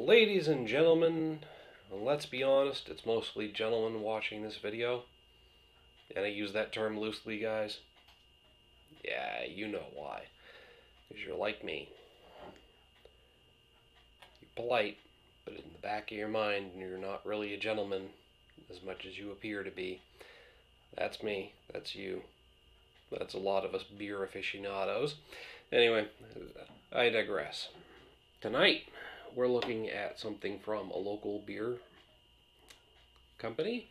Ladies and gentlemen, let's be honest, it's mostly gentlemen watching this video. And I use that term loosely, guys. Yeah, you know why. Because you're like me. You're polite, but in the back of your mind, you're not really a gentleman as much as you appear to be. That's me. That's you. That's a lot of us beer aficionados. Anyway, I digress. Tonight, we're looking at something from a local beer company.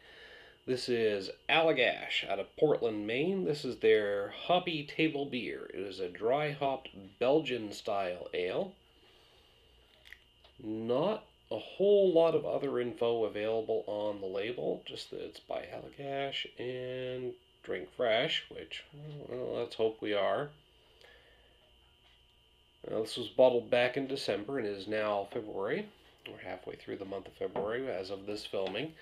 This is Allagash out of Portland, Maine. This is their Hoppy Table Beer. It is a dry hopped Belgian style ale. Not a whole lot of other info available on the label, just that it's by Allagash and drink fresh, which, well, let's hope we are. This was bottled back in December and is now February. We're halfway through the month of February as of this filming.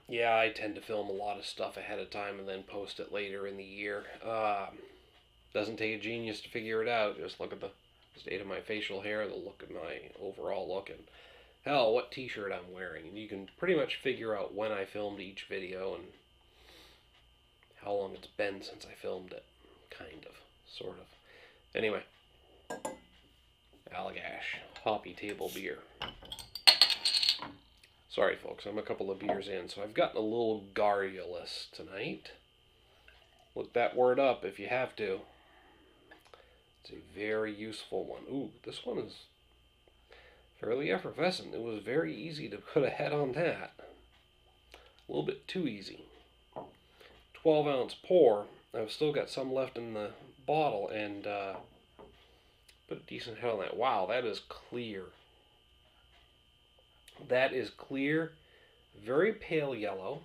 Yeah, I tend to film a lot of stuff ahead of time and then post it later in the year. Doesn't take a genius to figure it out. Just look at the state of my facial hair, the look of my overall look, and hell, what t-shirt I'm wearing. And you can pretty much figure out when I filmed each video and how long it's been since I filmed it. Kind of. Sort of. Anyway, Allagash Hoppy Table Beer. Sorry, folks, I'm a couple of beers in, so I've gotten a little garrulous tonight. Look that word up if you have to. It's a very useful one. Ooh, this one is fairly effervescent. It was very easy to put a head on that. A little bit too easy. 12-ounce pour. I've still got some left in the bottle, and put a decent head on that. Wow, that is clear. That is clear, very pale yellow.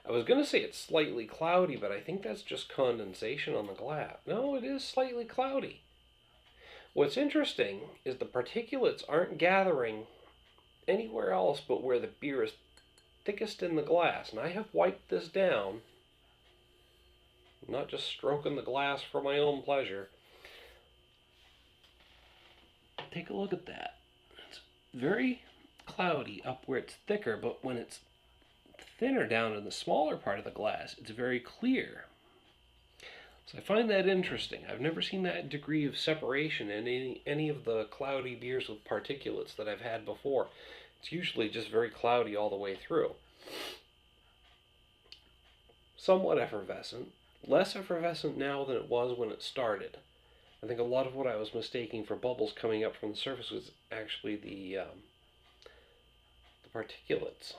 I was going to say it's slightly cloudy, but I think that's just condensation on the glass. No, it is slightly cloudy. What's interesting is the particulates aren't gathering anywhere else but where the beer is thickest in the glass. And I have wiped this down. I'm not just stroking the glass for my own pleasure. Take a look at that. It's very cloudy up where it's thicker, but when it's thinner down in the smaller part of the glass, it's very clear. So I find that interesting. I've never seen that degree of separation in any of the cloudy beers with particulates that I've had before. It's usually just very cloudy all the way through. Somewhat effervescent. Less effervescent now than it was when it started. I think a lot of what I was mistaking for bubbles coming up from the surface was actually the particulates.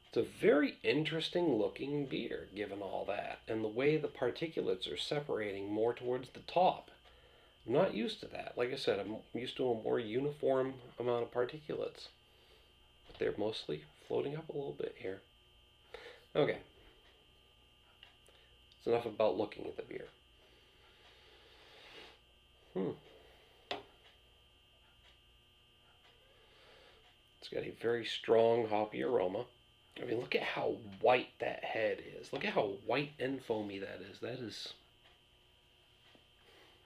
It's a very interesting looking beer, given all that, and the way the particulates are separating more towards the top. I'm not used to that. Like I said, I'm used to a more uniform amount of particulates. But they're mostly floating up a little bit here. Okay. It's enough about looking at the beer. It's got a very strong hoppy aroma. I mean, look at how white that head is. Look at how white and foamy that is. That is...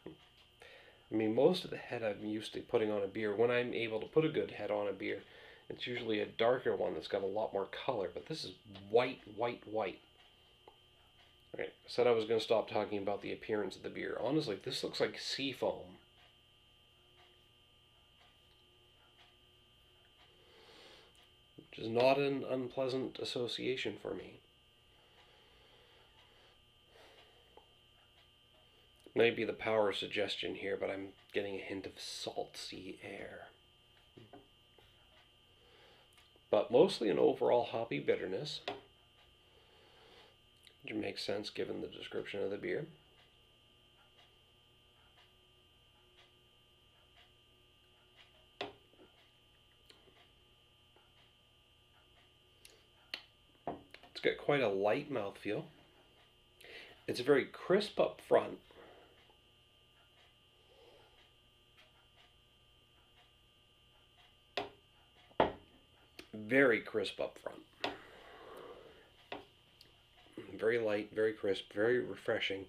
I mean, most of the head I'm used to putting on a beer, when I'm able to put a good head on a beer, it's usually a darker one that's got a lot more color. But this is white, white, white. Alright, I said I was going to stop talking about the appearance of the beer. Honestly, this looks like sea foam. Which is not an unpleasant association for me. Maybe the power suggestion here, but I'm getting a hint of salt sea air. But mostly an overall hoppy bitterness, which makes sense given the description of the beer. It's got quite a light mouthfeel. It's very crisp up front. Very crisp up front. Very light, very crisp, very refreshing.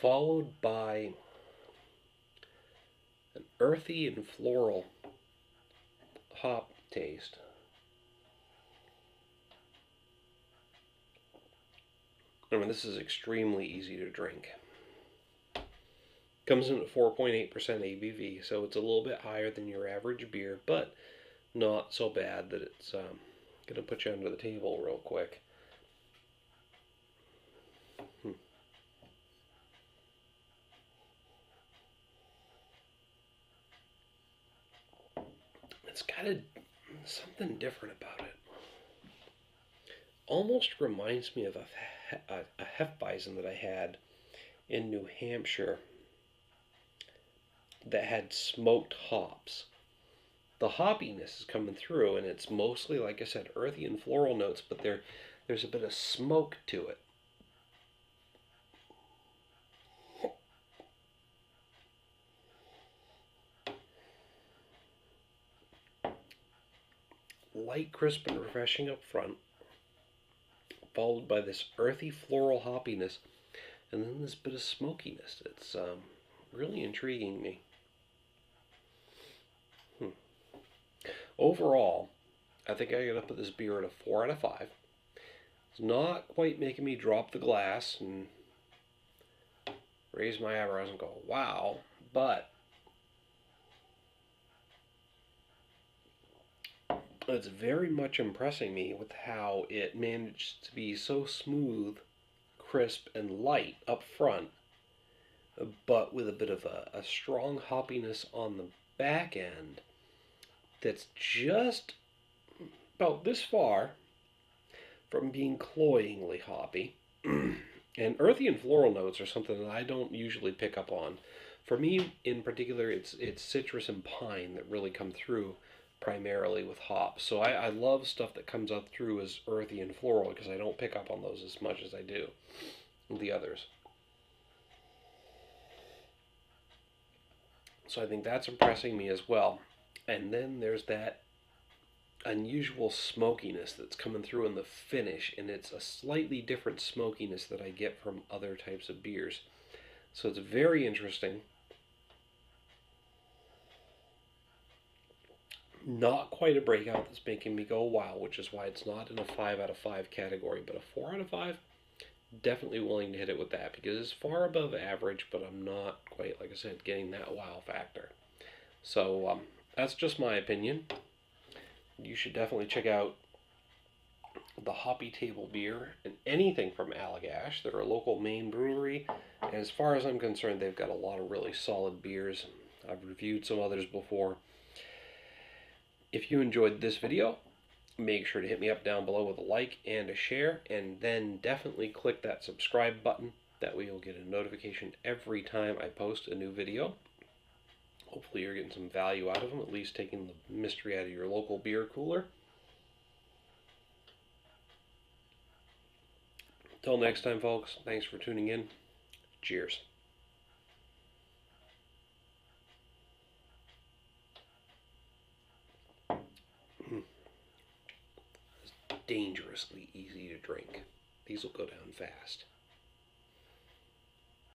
Followed by earthy and floral hop taste. I mean, this is extremely easy to drink. Comes in at 4.8% ABV, so it's a little bit higher than your average beer, but not so bad that it's going to put you under the table real quick. It's got something different about it. Almost reminds me of a Hefeweizen that I had in New Hampshire that had smoked hops. The hoppiness is coming through, and it's mostly, like I said, earthy and floral notes, but there's a bit of smoke to it. Light, crisp, and refreshing up front, followed by this earthy floral hoppiness, and then this bit of smokiness. It's really intriguing me. Overall, I think I gotta put this beer at a 4 out of 5. It's not quite making me drop the glass and raise my eyebrows and go, wow, but it's very much impressing me with how it managed to be so smooth, crisp, and light up front, but with a bit of a strong hoppiness on the back end that's just about this far from being cloyingly hoppy. And earthy and floral notes are something that I don't usually pick up on. For me, in particular, it's citrus and pine that really come through primarily with hops. So I love stuff that comes out through as earthy and floral because I don't pick up on those as much as I do the others. So I think that's impressing me as well. And then there's that unusual smokiness that's coming through in the finish, and it's a slightly different smokiness that I get from other types of beers. So it's very interesting. Not quite a breakout that's making me go wow, which is why it's not in a 5 out of 5 category, but a 4 out of 5, definitely willing to hit it with that because it's far above average, but I'm not quite, like I said, getting that wow factor. So that's just my opinion. You should definitely check out the Hoppy Table Beer and anything from Allagash. They're a local Maine brewery, and as far as I'm concerned, they've got a lot of really solid beers. I've reviewed some others before. If you enjoyed this video, make sure to hit me up down below with a like and a share, and then definitely click that subscribe button. That way you'll get a notification every time I post a new video. Hopefully you're getting some value out of them, at least taking the mystery out of your local beer cooler. Till next time, folks, thanks for tuning in. Cheers. It's dangerously easy to drink. These will go down fast.